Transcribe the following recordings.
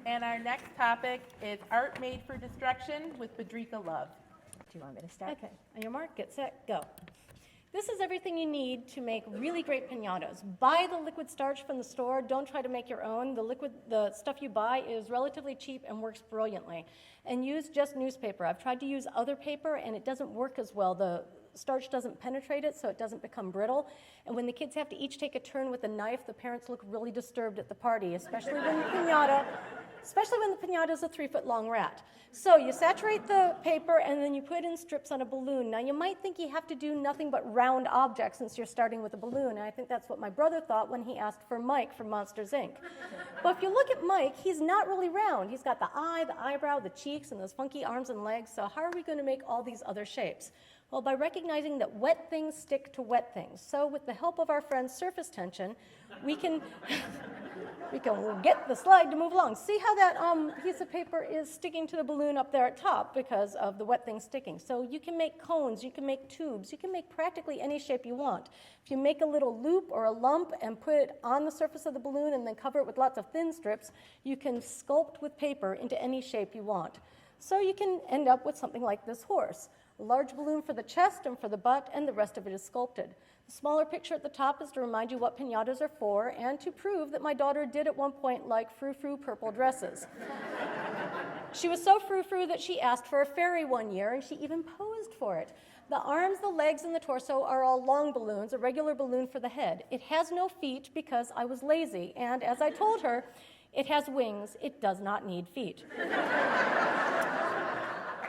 And our next topic is Art Made for Destruction with Bhadrika Love. Do you want me to start? Okay. On your mark, get set, go. This is everything you need to make really great piñatas. Buy the liquid starch from the store. Don't try to make your own. The stuff you buy is relatively cheap and works brilliantly. And use just newspaper. I've tried to use other paper, and it doesn't work as well. The starch doesn't penetrate it, so it doesn't become brittle. And when the kids have to each take a turn with a knife, the parents look really disturbed at the party, especially when the piñata is a 3-foot-long rat. So you saturate the paper, and then you put in strips on a balloon. Now, you might think you have to do nothing but round objects since you're starting with a balloon, and I think that's what my brother thought when he asked for Mike from Monsters, Inc. But if you look at Mike, he's not really round. He's got the eye, the eyebrow, the cheeks, and those funky arms and legs, so how are we going to make all these other shapes? Well, by recognizing that wet things stick to wet things. So with the help of our friend surface tension, we can get the slide to move along. See how that piece of paper is sticking to the balloon up there at top because of the wet thing sticking. So you can make cones, you can make tubes, you can make practically any shape you want. If you make a little loop or a lump and put it on the surface of the balloon and then cover it with lots of thin strips, you can sculpt with paper into any shape you want. So you can end up with something like this horse. A large balloon for the chest and for the butt, and the rest of it is sculpted. The smaller picture at the top is to remind you what piñatas are for and to prove that my daughter did at one point like frou-frou purple dresses. She was so frou-frou that she asked for a fairy one year, and she even posed for it. The arms, the legs, and the torso are all long balloons, a regular balloon for the head. It has no feet because I was lazy, and as I told her, it has wings. It does not need feet.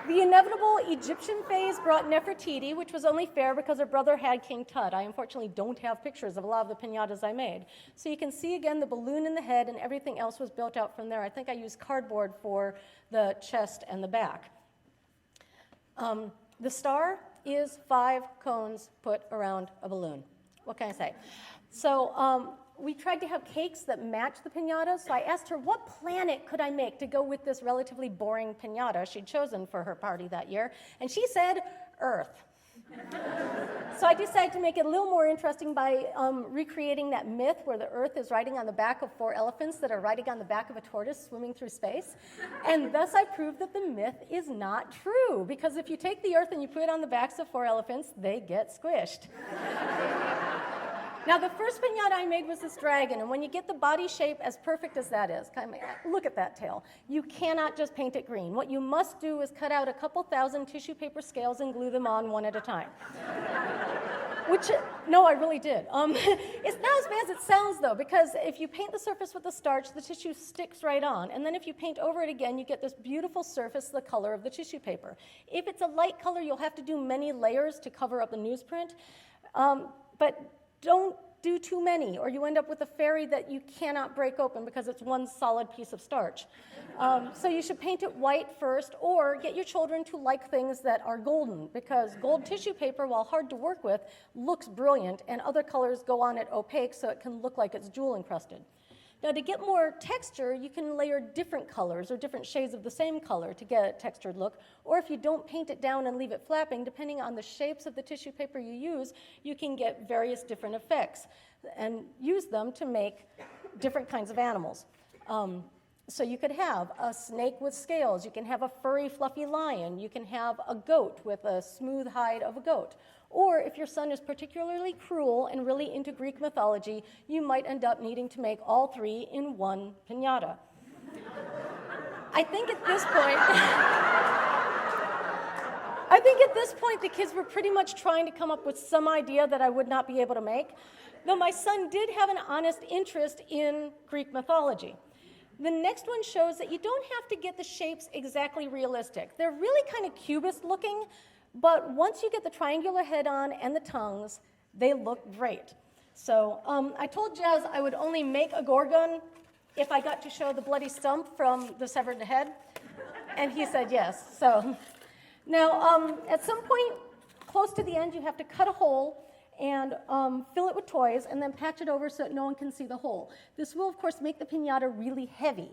The inevitable Egyptian phase brought Nefertiti, which was only fair because her brother had King Tut. I unfortunately don't have pictures of a lot of the piñatas I made. So you can see again the balloon in the head, and everything else was built out from there. I think I used cardboard for the chest and the back. The star is 5 cones put around a balloon. What can I say? So we tried to have cakes that matched the piñata, so I asked her what planet could I make to go with this relatively boring piñata she'd chosen for her party that year, and she said, Earth. So I decided to make it a little more interesting by recreating that myth where the Earth is riding on the back of 4 elephants that are riding on the back of a tortoise swimming through space, and thus I proved that the myth is not true, because if you take the Earth and you put it on the backs of 4 elephants, they get squished. Now, the first piñata I made was this dragon, and when you get the body shape as perfect as that is, look at that tail. You cannot just paint it green. What you must do is cut out a couple thousand tissue paper scales and glue them on one at a time. No, I really did. It's not as bad as it sounds, though, because if you paint the surface with the starch, the tissue sticks right on, and then if you paint over it again, you get this beautiful surface, the color of the tissue paper. If it's a light color, you'll have to do many layers to cover up the newsprint, but don't do too many, or you end up with a fairy that you cannot break open because it's one solid piece of starch. So you should paint it white first, or get your children to like things that are golden, because gold tissue paper, while hard to work with, looks brilliant, and other colors go on it opaque so it can look like it's jewel encrusted. Now, to get more texture, you can layer different colors or different shades of the same color to get a textured look. Or if you don't paint it down and leave it flapping, depending on the shapes of the tissue paper you use, you can get various different effects and use them to make different kinds of animals. So you could have a snake with scales. You can have a furry, fluffy lion. You can have a goat with a smooth hide of a goat. Or if your son is particularly cruel and really into Greek mythology, you might end up needing to make all 3 in one piñata. I think at this point, the kids were pretty much trying to come up with some idea that I would not be able to make, though my son did have an honest interest in Greek mythology. The next one shows that you don't have to get the shapes exactly realistic. They're really kind of cubist looking, but once you get the triangular head on and the tongues, they look great. So I told Jazz I would only make a Gorgon if I got to show the bloody stump from the severed head, and he said yes. So now, at some point close to the end, you have to cut a hole and fill it with toys and then patch it over so that no one can see the hole. This will, of course, make the piñata really heavy.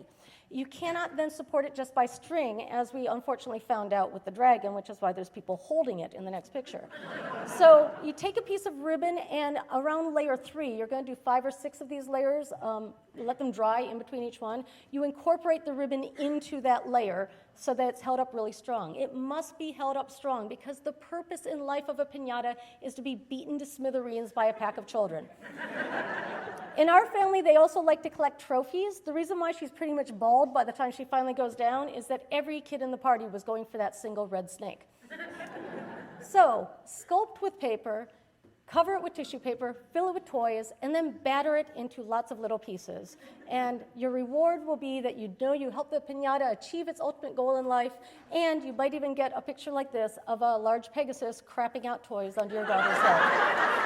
You cannot then support it just by string, as we unfortunately found out with the dragon, which is why there's people holding it in the next picture. So you take a piece of ribbon, and around layer 3, you're going to do 5 or 6 of these layers. let them dry in between each one, you incorporate the ribbon into that layer so that it's held up really strong. It must be held up strong because the purpose in life of a piñata is to be beaten to smithereens by a pack of children. In our family, they also like to collect trophies. The reason why she's pretty much bald by the time she finally goes down is that every kid in the party was going for that single red snake. So, sculpt with paper, cover it with tissue paper, fill it with toys, and then batter it into lots of little pieces. And your reward will be that you know you helped the piñata achieve its ultimate goal in life, and you might even get a picture like this of a large Pegasus crapping out toys under your daughter's head.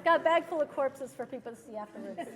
I've got a bag full of corpses for people to see afterwards.